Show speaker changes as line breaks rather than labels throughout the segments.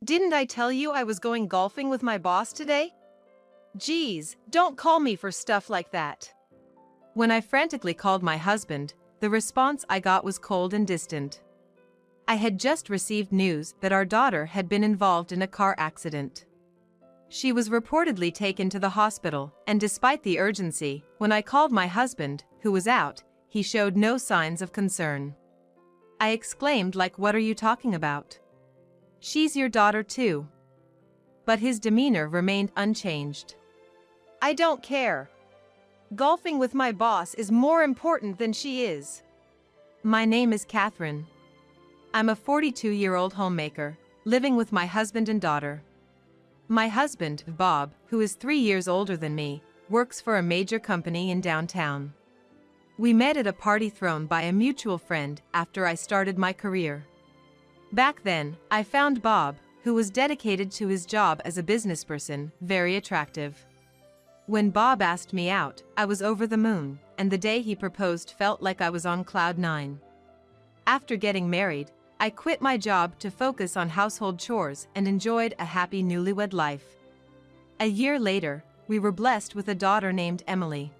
Didn't I tell you I was going golfing with my boss today? Geez, don't call me for stuff like that. When I frantically called my husband, the response I got was cold and distant. I had just received news that our daughter had been involved in a car accident. She was reportedly taken to the hospital, and despite the urgency, when I called my husband, who was out, he showed no signs of concern. I exclaimed, like, "What are you talking about? She's your daughter too." But his demeanor remained unchanged. "I don't care. Golfing with my boss is more important than she is." My name is Catherine. I'm a 42-year-old homemaker, living with my husband and daughter. My husband, Bob, who is 3 years older than me, works for a major company in downtown. We met at a party thrown by a mutual friend after I started my career. Back then, I found Bob, who was dedicated to his job as a businessperson, very attractive. When Bob asked me out, I was over the moon, and the day he proposed felt like I was on cloud nine. After getting married, I quit my job to focus on household chores and enjoyed a happy newlywed life. A year later, we were blessed with a daughter named Emily.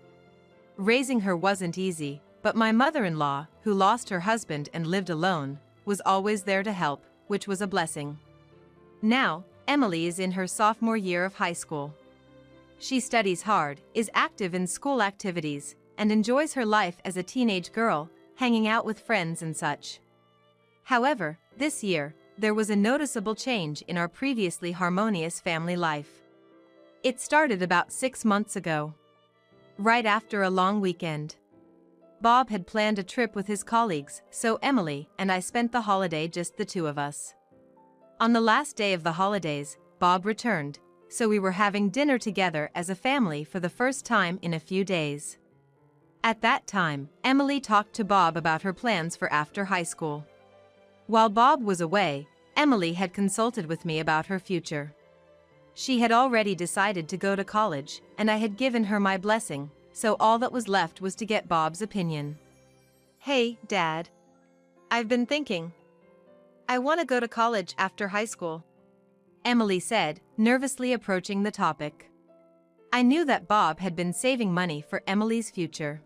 Raising her wasn't easy, but my mother-in-law, who lost her husband and lived alone, was always there to help, which was a blessing. Now, Emily is in her sophomore year of high school. She studies hard, is active in school activities, and enjoys her life as a teenage girl, hanging out with friends and such. However, this year, there was a noticeable change in our previously harmonious family life. It started about 6 months ago. Right after a long weekend. Bob had planned a trip with his colleagues, so Emily and I spent the holiday just the two of us. On the last day of the holidays, Bob returned, so we were having dinner together as a family for the first time in a few days. At that time, Emily talked to Bob about her plans for after high school. While Bob was away, Emily had consulted with me about her future. She had already decided to go to college, and I had given her my blessing, so all that was left was to get Bob's opinion. "Hey, Dad. I've been thinking. I want to go to college after high school," Emily said, nervously approaching the topic. I knew that Bob had been saving money for Emily's future,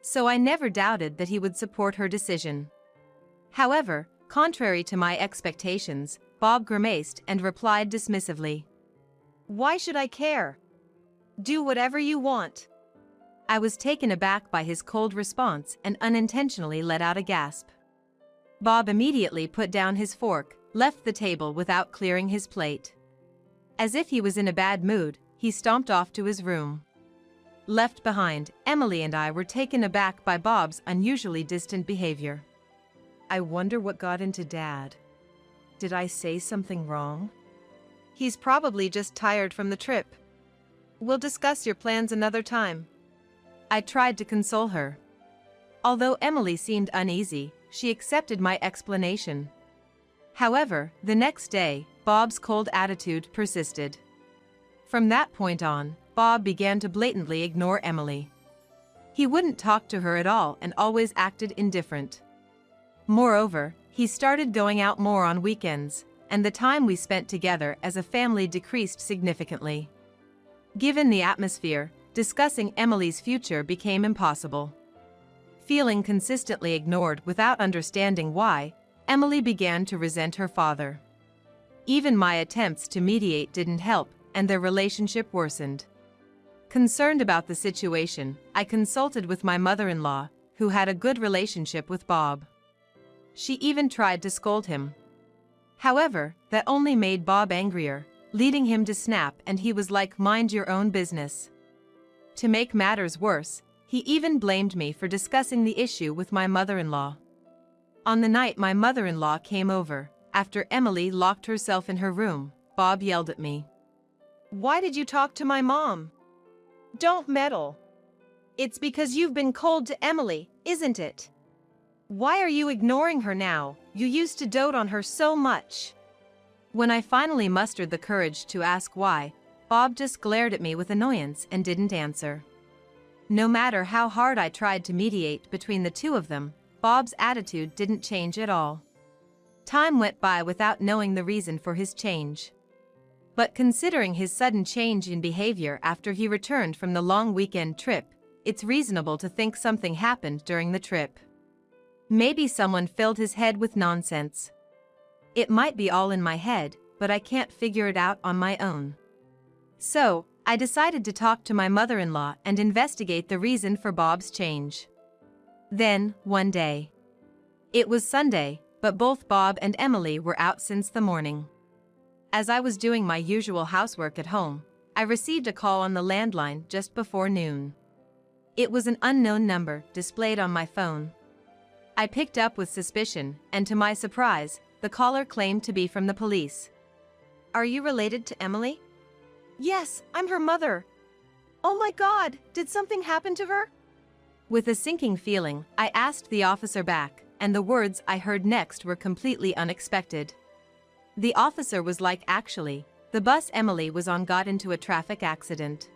so I never doubted that he would support her decision. However, contrary to my expectations, Bob grimaced and replied dismissively, "Why should I care? Do whatever you want." I was taken aback by his cold response and unintentionally let out a gasp. Bob immediately put down his fork, left the table without clearing his plate. As if he was in a bad mood, he stomped off to his room. Left behind, Emily and I were taken aback by Bob's unusually distant behavior. I wonder what got into Dad. Did I say something wrong? He's probably just tired from the trip. We'll discuss your plans another time. I tried to console her. Although Emily seemed uneasy, she accepted my explanation. However, the next day, Bob's cold attitude persisted. From that point on, Bob began to blatantly ignore Emily. He wouldn't talk to her at all and always acted indifferent. Moreover, he started going out more on weekends, and the time we spent together as a family decreased significantly. Given the atmosphere, discussing Emily's future became impossible. Feeling consistently ignored without understanding why, Emily began to resent her father. Even my attempts to mediate didn't help, and their relationship worsened. Concerned about the situation, I consulted with my mother-in-law, who had a good relationship with Bob. She even tried to scold him. However, that only made Bob angrier, leading him to snap, and he was like, "Mind your own business." To make matters worse, he even blamed me for discussing the issue with my mother-in-law. On the night my mother-in-law came over, after Emily locked herself in her room, Bob yelled at me. "Why did you talk to my mom? Don't meddle. It's because you've been cold to Emily, isn't it? Why are you ignoring her now? You used to dote on her so much." When I finally mustered the courage to ask why, Bob just glared at me with annoyance and didn't answer. No matter how hard I tried to mediate between the two of them, Bob's attitude didn't change at all. Time went by without knowing the reason for his change. But considering his sudden change in behavior after he returned from the long weekend trip, it's reasonable to think something happened during the trip. Maybe someone filled his head with nonsense. It might be all in my head, but I can't figure it out on my own. So, I decided to talk to my mother-in-law and investigate the reason for Bob's change. Then, one day. It was Sunday, but both Bob and Emily were out since the morning. As I was doing my usual housework at home, I received a call on the landline just before noon. It was an unknown number displayed on my phone. I picked up with suspicion, and to my surprise, the caller claimed to be from the police. "Are you related to Emily?" "Yes, I'm her mother." "Oh my God, did something happen to her?" With a sinking feeling, I asked the officer back, and the words I heard next were completely unexpected. The officer was like, "Actually, the bus Emily was on got into a traffic accident."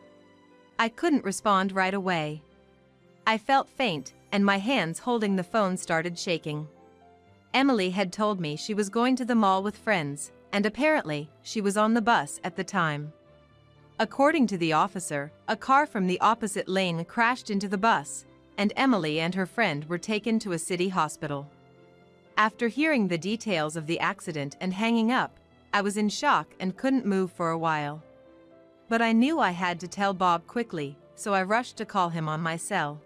I couldn't respond right away. I felt faint, and my hands holding the phone started shaking. Emily had told me she was going to the mall with friends, and apparently, she was on the bus at the time. According to the officer, a car from the opposite lane crashed into the bus, and Emily and her friend were taken to a city hospital. After hearing the details of the accident and hanging up, I was in shock and couldn't move for a while. But I knew I had to tell Bob quickly, so I rushed to call him on my cell.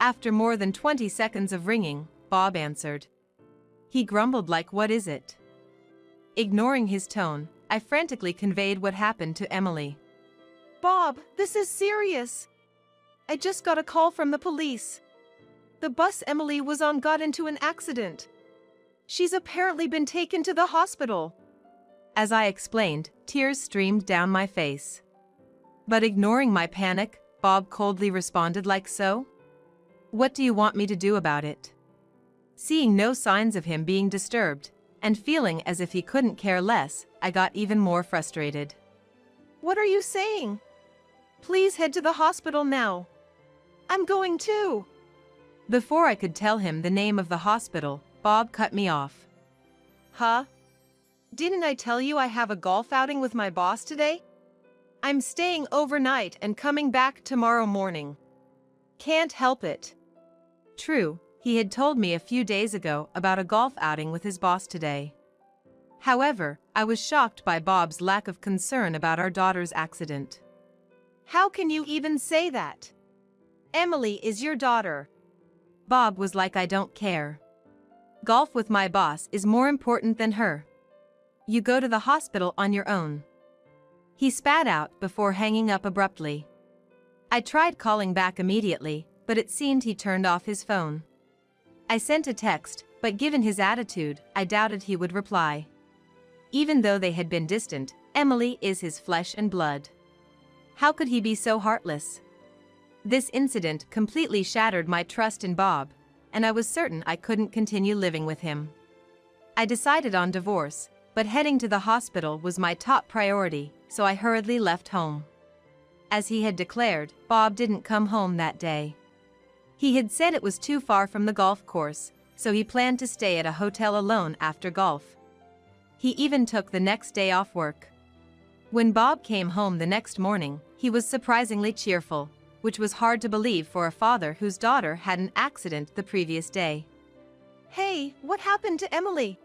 After more than 20 seconds of ringing, Bob answered. He grumbled like, "What is it?" Ignoring his tone, I frantically conveyed what happened to Emily. "Bob, this is serious. I just got a call from the police. The bus Emily was on got into an accident. She's apparently been taken to the hospital." As I explained, tears streamed down my face. But ignoring my panic, Bob coldly responded like so. "What do you want me to do about it?" Seeing no signs of him being disturbed, and feeling as if he couldn't care less, I got even more frustrated. "What are you saying? Please head to the hospital now. I'm going too." Before I could tell him the name of the hospital, Bob cut me off. "Huh? Didn't I tell you I have a golf outing with my boss today? I'm staying overnight and coming back tomorrow morning. Can't help it." True, he had told me a few days ago about a golf outing with his boss today. However, I was shocked by Bob's lack of concern about our daughter's accident. "How can you even say that? Emily is your daughter." Bob was like, "I don't care. Golf with my boss is more important than her. You go to the hospital on your own." He spat out before hanging up abruptly. I tried calling back immediately, but it seemed he turned off his phone. I sent a text, but given his attitude, I doubted he would reply. Even though they had been distant, Emily is his flesh and blood. How could he be so heartless? This incident completely shattered my trust in Bob, and I was certain I couldn't continue living with him. I decided on divorce, but heading to the hospital was my top priority, so I hurriedly left home. As he had declared, Bob didn't come home that day. He had said it was too far from the golf course, so he planned to stay at a hotel alone after golf. He even took the next day off work. When Bob came home the next morning, he was surprisingly cheerful, which was hard to believe for a father whose daughter had an accident the previous day. "Hey, what happened to Emily?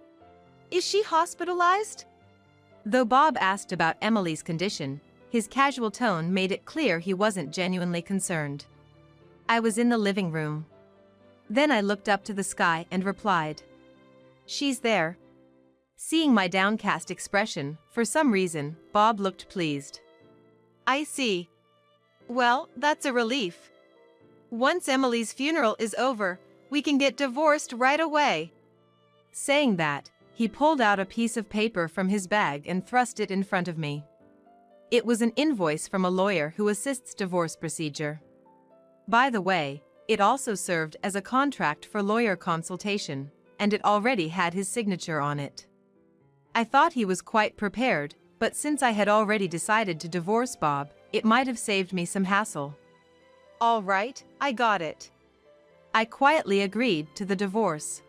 Is she hospitalized?" Though Bob asked about Emily's condition, his casual tone made it clear he wasn't genuinely concerned. I was in the living room. Then I looked up to the sky and replied, "She's there." Seeing my downcast expression, for some reason, Bob looked pleased. "I see. Well, that's a relief. Once Emily's funeral is over, we can get divorced right away." Saying that, he pulled out a piece of paper from his bag and thrust it in front of me. It was an invoice from a lawyer who assists divorce procedure. By the way, it also served as a contract for lawyer consultation, and it already had his signature on it. I thought he was quite prepared, but since I had already decided to divorce Bob, it might have saved me some hassle. "All right, I got it." I quietly agreed to the divorce.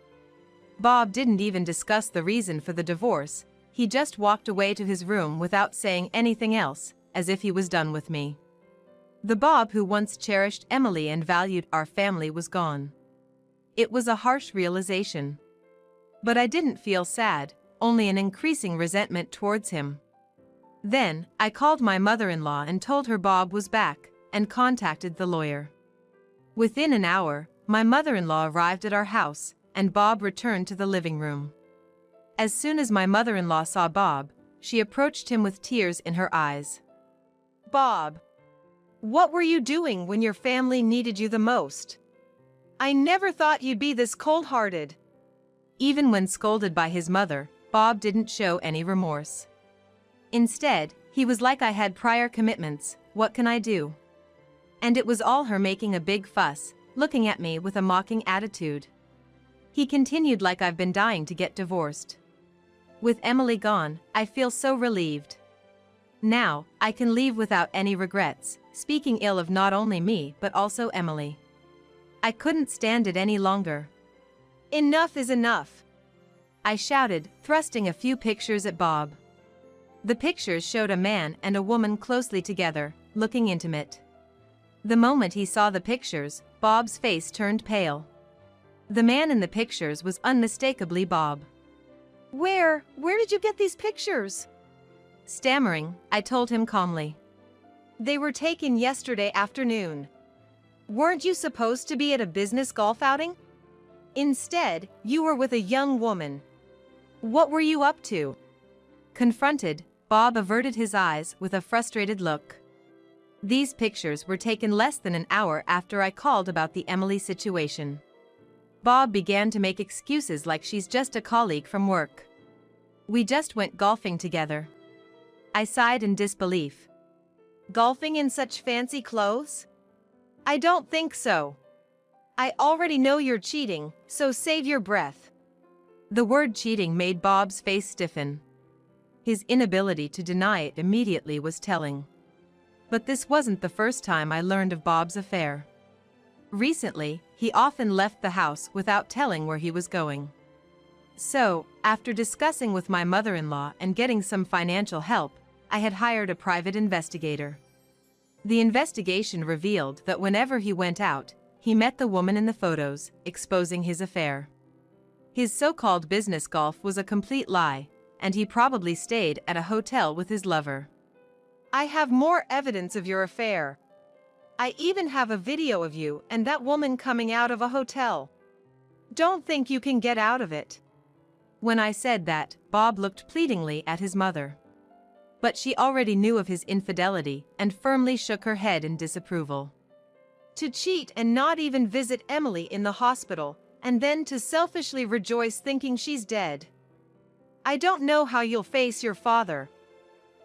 Bob didn't even discuss the reason for the divorce, he just walked away to his room without saying anything else, as if he was done with me. The Bob who once cherished Emily and valued our family was gone. It was a harsh realization. But I didn't feel sad, only an increasing resentment towards him. Then, I called my mother-in-law and told her Bob was back, and contacted the lawyer. Within an hour, my mother-in-law arrived at our house, and Bob returned to the living room. As soon as my mother-in-law saw Bob, she approached him with tears in her eyes. "Bob, what were you doing when your family needed you the most? I never thought you'd be this cold-hearted." Even when scolded by his mother, Bob didn't show any remorse. Instead, he was like, "I had prior commitments, what can I do?" And it was all her making a big fuss, looking at me with a mocking attitude. He continued, "Like I've been dying to get divorced. With Emily gone, I feel so relieved. Now, I can leave without any regrets," speaking ill of not only me but also Emily. I couldn't stand it any longer. "Enough is enough," I shouted, thrusting a few pictures at Bob. The pictures showed a man and a woman closely together, looking intimate. The moment he saw the pictures, Bob's face turned pale. The man in the pictures was unmistakably Bob. Where did you get these pictures?" Stammering, I told him calmly. "They were taken yesterday afternoon. Weren't you supposed to be at a business golf outing? Instead, you were with a young woman. What were you up to?" Confronted, Bob averted his eyes with a frustrated look. These pictures were taken less than an hour after I called about the Emily situation. Bob began to make excuses like she's just a colleague from work. "We just went golfing together." I sighed in disbelief. "Golfing in such fancy clothes? I don't think so. I already know you're cheating, so save your breath." The word cheating made Bob's face stiffen. His inability to deny it immediately was telling. But this wasn't the first time I learned of Bob's affair. Recently, he often left the house without telling where he was going. So, after discussing with my mother-in-law and getting some financial help, I had hired a private investigator. The investigation revealed that whenever he went out, he met the woman in the photos, exposing his affair. His so-called business golf was a complete lie, and he probably stayed at a hotel with his lover. "I have more evidence of your affair. I even have a video of you and that woman coming out of a hotel. Don't think you can get out of it." When I said that, Bob looked pleadingly at his mother. But she already knew of his infidelity and firmly shook her head in disapproval. "To cheat and not even visit Emily in the hospital, and then to selfishly rejoice thinking she's dead. I don't know how you'll face your father."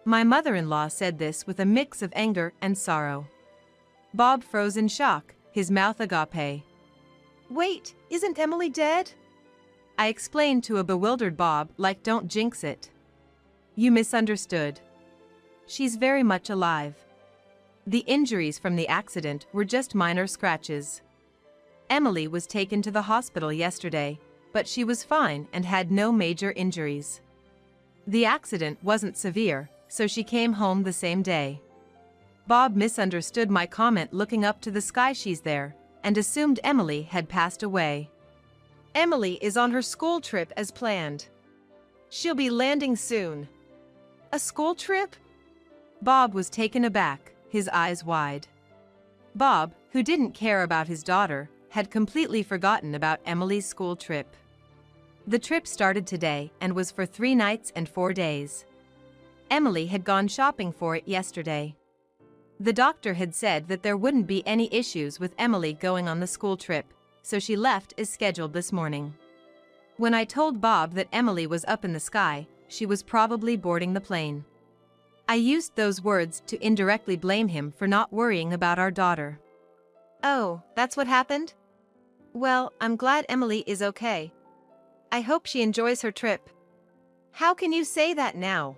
My mother-in-law said this with a mix of anger and sorrow. Bob froze in shock, his mouth agape. "Wait, isn't Emily dead?" I explained to a bewildered Bob, like, "Don't jinx it. You misunderstood. She's very much alive. The injuries from the accident were just minor scratches. Emily was taken to the hospital yesterday, but she was fine and had no major injuries. The accident wasn't severe, so she came home the same day." Bob misunderstood my comment, looking up to the sky. "She's there," and assumed Emily had passed away. "Emily is on her school trip as planned. She'll be landing soon." "A school trip?" Bob was taken aback, his eyes wide. Bob, who didn't care about his daughter, had completely forgotten about Emily's school trip. The trip started today and was for 3 nights and 4 days. Emily had gone shopping for it yesterday. The doctor had said that there wouldn't be any issues with Emily going on the school trip, so she left as scheduled this morning. When I told Bob that Emily was up in the sky, she was probably boarding the plane. I used those words to indirectly blame him for not worrying about our daughter. "Oh, that's what happened? Well, I'm glad Emily is okay. I hope she enjoys her trip." "How can you say that now?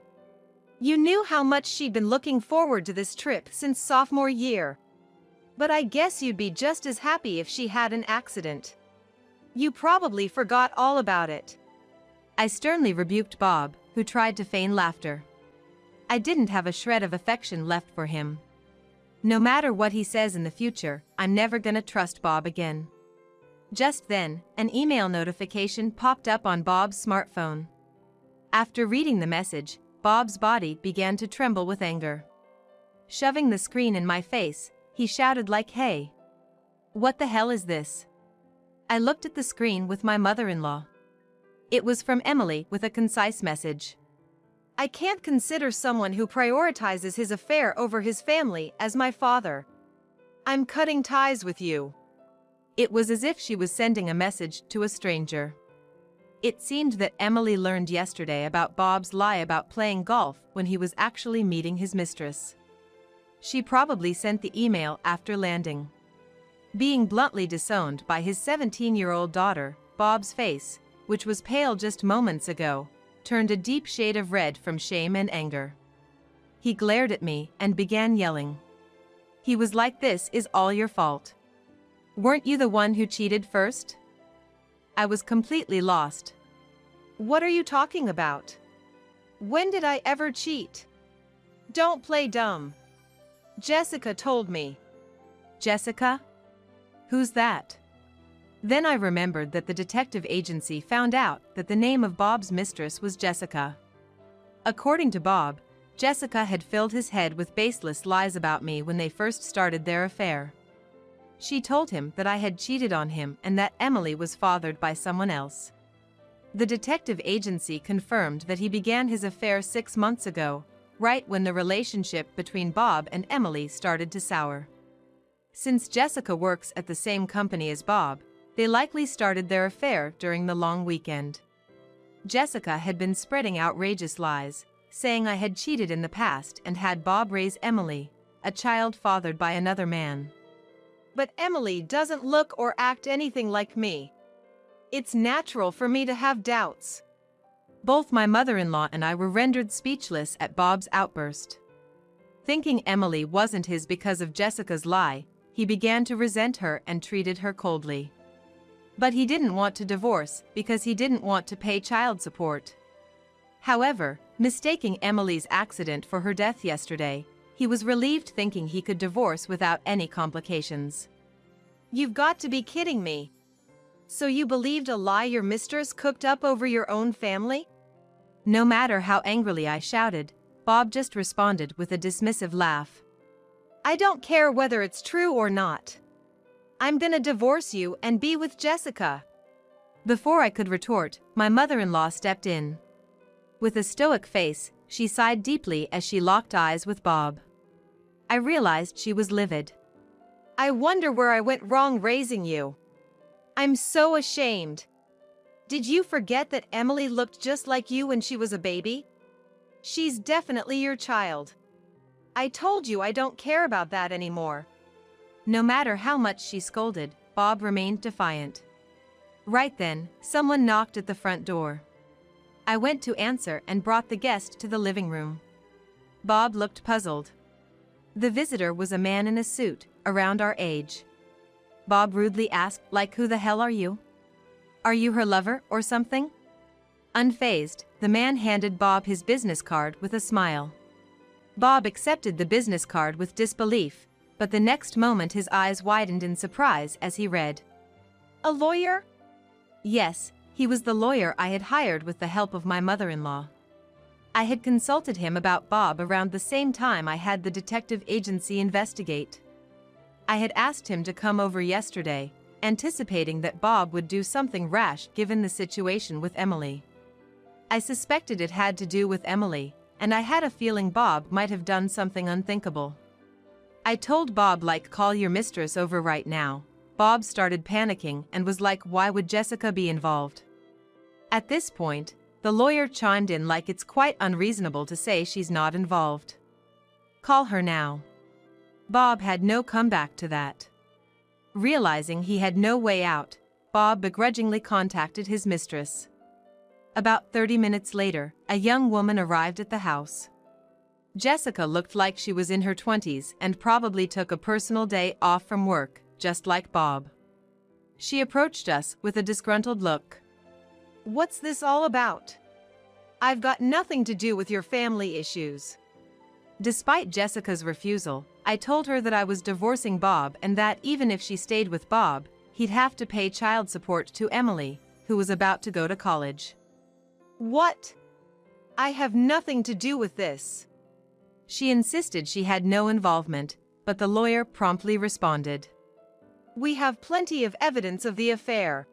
You knew how much she'd been looking forward to this trip since sophomore year. But I guess you'd be just as happy if she had an accident." You probably forgot all about it. I sternly rebuked Bob, who tried to feign laughter. I didn't have a shred of affection left for him. No matter what he says in the future, I'm never gonna trust Bob again. Just then, an email notification popped up on Bob's smartphone. After reading the message, Bob's body began to tremble with anger. Shoving the screen in my face, he shouted like, "Hey! What the hell is this?" I looked at the screen with my mother-in-law. It was from Emily with a concise message. I can't consider someone who prioritizes his affair over his family as my father. I'm cutting ties with you. It was as if she was sending a message to a stranger. It seemed that Emily learned yesterday about Bob's lie about playing golf when he was actually meeting his mistress. She probably sent the email after landing. Being bluntly disowned by his 17-year-old daughter, Bob's face, which was pale just moments ago, turned a deep shade of red from shame and anger. He glared at me and began yelling. He was like, "This is all your fault. Weren't you the one who cheated first?" I was completely lost. What are you talking about? When did I ever cheat? Don't play dumb. Jessica told me. Jessica? Who's that? Then I remembered that the detective agency found out that the name of Bob's mistress was Jessica. According to Bob, Jessica had filled his head with baseless lies about me when they first started their affair. She told him that I had cheated on him and that Emily was fathered by someone else. The detective agency confirmed that he began his affair 6 months ago, right when the relationship between Bob and Emily started to sour. Since Jessica works at the same company as Bob, they likely started their affair during the long weekend. Jessica had been spreading outrageous lies, saying I had cheated in the past and had Bob raise Emily, a child fathered by another man. But Emily doesn't look or act anything like me. It's natural for me to have doubts. Both my mother-in-law and I were rendered speechless at Bob's outburst. Thinking Emily wasn't his because of Jessica's lie, he began to resent her and treated her coldly. But he didn't want to divorce because he didn't want to pay child support. However, mistaking Emily's accident for her death yesterday, he was relieved thinking he could divorce without any complications. You've got to be kidding me. So you believed a lie your mistress cooked up over your own family? No matter how angrily I shouted, Bob just responded with a dismissive laugh. I don't care whether it's true or not. I'm gonna divorce you and be with Jessica. Before I could retort, my mother-in-law stepped in. With a stoic face, she sighed deeply as she locked eyes with Bob. I realized she was livid. I wonder where I went wrong raising you. I'm so ashamed. Did you forget that Emily looked just like you when she was a baby? She's definitely your child. I told you I don't care about that anymore. No matter how much she scolded, Bob remained defiant. Right then, someone knocked at the front door. I went to answer and brought the guest to the living room. Bob looked puzzled. The visitor was a man in a suit, around our age. Bob rudely asked, like, who the hell are you? Are you her lover or something? Unfazed, the man handed Bob his business card with a smile. Bob accepted the business card with disbelief, but the next moment his eyes widened in surprise as he read. A lawyer? Yes, he was the lawyer I had hired with the help of my mother-in-law. I had consulted him about Bob around the same time I had the detective agency investigate. I had asked him to come over yesterday, anticipating that Bob would do something rash given the situation with Emily. I suspected it had to do with Emily, and I had a feeling Bob might have done something unthinkable. I told Bob, like, call your mistress over right now. Bob started panicking and was like, why would Jessica be involved? At this point, the lawyer chimed in like, it's quite unreasonable to say she's not involved. Call her now. Bob had no comeback to that. Realizing he had no way out, Bob begrudgingly contacted his mistress. About 30 minutes later, a young woman arrived at the house. Jessica looked like she was in her 20s and probably took a personal day off from work, just like Bob. She approached us with a disgruntled look. "What's this all about? I've got nothing to do with your family issues." Despite Jessica's refusal, I told her that I was divorcing Bob and that even if she stayed with Bob, he'd have to pay child support to Emily, who was about to go to college. "What? I have nothing to do with this." She insisted she had no involvement, but the lawyer promptly responded. "We have plenty of evidence of the affair.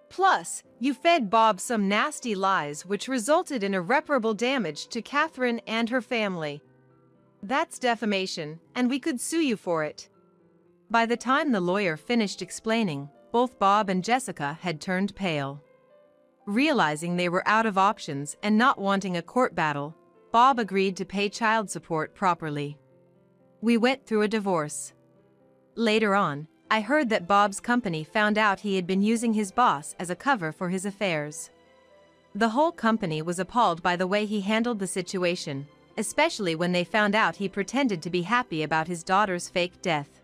Plus, you fed Bob some nasty lies which resulted in irreparable damage to Catherine and her family. That's defamation, and we could sue you for it." By the time the lawyer finished explaining, both Bob and Jessica had turned pale. Realizing they were out of options and not wanting a court battle, Bob agreed to pay child support properly. We went through a divorce. Later on, I heard that Bob's company found out he had been using his boss as a cover for his affairs. The whole company was appalled by the way he handled the situation, especially when they found out he pretended to be happy about his daughter's fake death.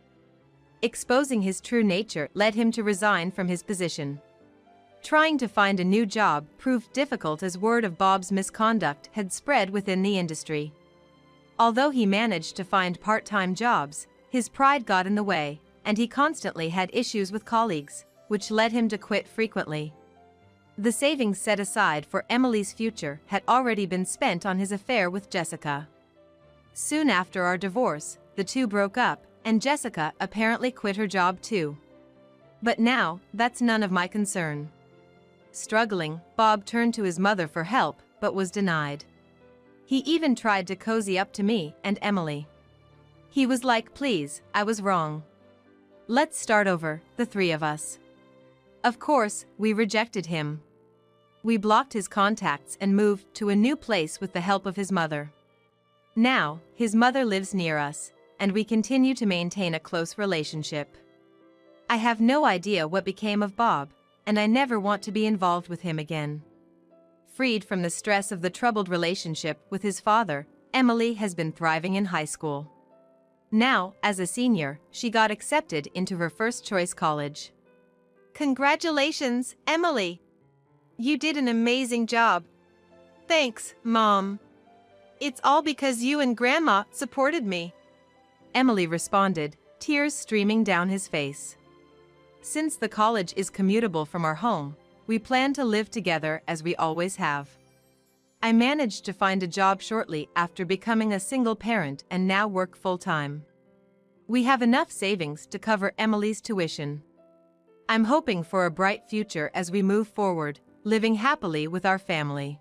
Exposing his true nature led him to resign from his position. Trying to find a new job proved difficult as word of Bob's misconduct had spread within the industry. Although he managed to find part-time jobs, his pride got in the way, and he constantly had issues with colleagues, which led him to quit frequently. The savings set aside for Emily's future had already been spent on his affair with Jessica. Soon after our divorce, the two broke up, and Jessica apparently quit her job too. But now, that's none of my concern. Struggling, Bob turned to his mother for help, but was denied. He even tried to cozy up to me and Emily. He was like, "Please, I was wrong. Let's start over, the three of us." Of course, we rejected him. We blocked his contacts and moved to a new place with the help of his mother. Now, his mother lives near us, and we continue to maintain a close relationship. I have no idea what became of Bob, and I never want to be involved with him again. Freed from the stress of the troubled relationship with his father, Emily has been thriving in high school. Now, as a senior, she got accepted into her first-choice college. "Congratulations, Emily! You did an amazing job." "Thanks, Mom. It's all because you and Grandma supported me," Emily responded, tears streaming down his face. Since the college is commutable from our home, we plan to live together as we always have. I managed to find a job shortly after becoming a single parent and now work full-time. We have enough savings to cover Emily's tuition. I'm hoping for a bright future as we move forward, living happily with our family.